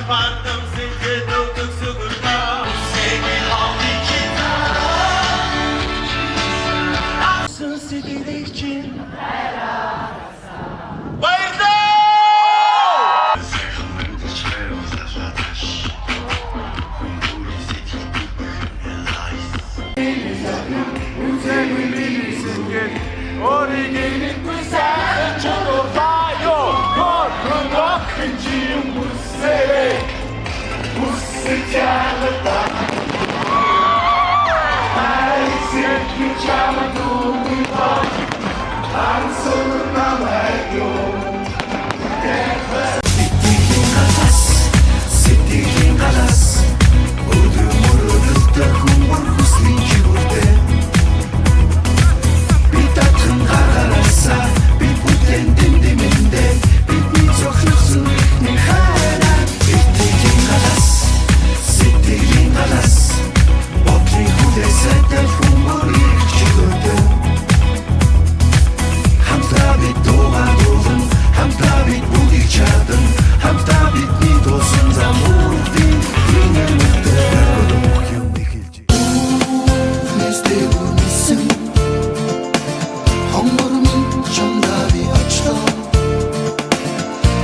Vardım zincir durduk sugurda Seni aldı kitap Sın sidiri için Bayıldım! Origenin güzel çukurdayo Korkunu akıncıyım bu sene Bu sıcaklıkta Her sevgi çamı durduğunda An sonuna veriyorum Sittiğin kalas, sittiğin kalas Udumurulukta humur huslinci burada Bir putten diminde Bir çokluksun ne hala Bittiğin kalas Sittiğin kalas Okli hudesetten humor ilk çıkırdı Hamsta bit doğa dolun Hamsta bit bu içadın Hamsta bit ni dosun zamurdin Yine mutlu Kodum okuyum dikilci Neste unisin Hamurmun camda bir açtım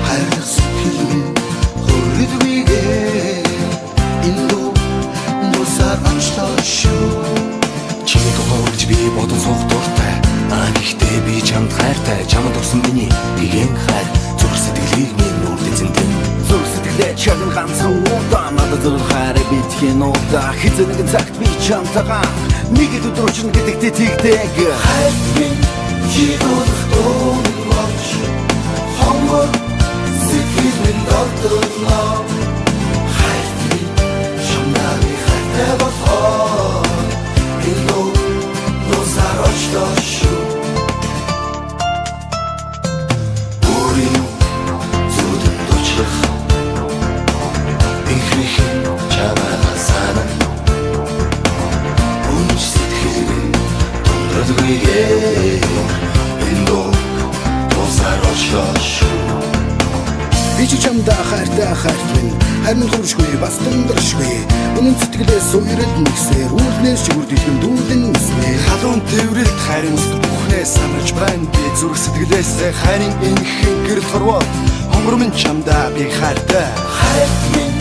Hayırlık süpürüm Hurrid bige Indu Dosar açta şu Чими тухайж би бодон суух дуртай Гэхдээ би чамд хайртай Чамд өгсөн миний бигийн хайр Зүрх сэтгэлийг минь нүрд эзэнтэн Зүрх сэтгэлээ чагн ганцхан удаа Надад зүрх хайраа битгэн удаа Хэзээ нэгэн цагт би чамтайгаа Нэгэд өдрөчн гэдэгтээ тэгдэг Хайрт минь Чидулах дууны болж Хонгор сэтгэл минь додолноо Хайрт минь чамдаа би хайртай болохоор Индүү нусаар очтоо шүү Бүрийн зүудэд дучлах Инхрихэн чамайга санан Үнж сэтгэл дундрадгүйгээ Би ч чамда хайртай хайрт минь Харин хуршгүй бас тундрашгүй Үнэн сэтгэлээс суйрал нэгсээр Үүлнээс чигүр дэлгэм дүүлэн нэснэ Халуун тэврэлт хариус бүхнээ санаж байна Би зүрх сэтгэлээс харин энхэн гэрэл хорвоо Хонгор минь чамда би хайртай Хайрт минь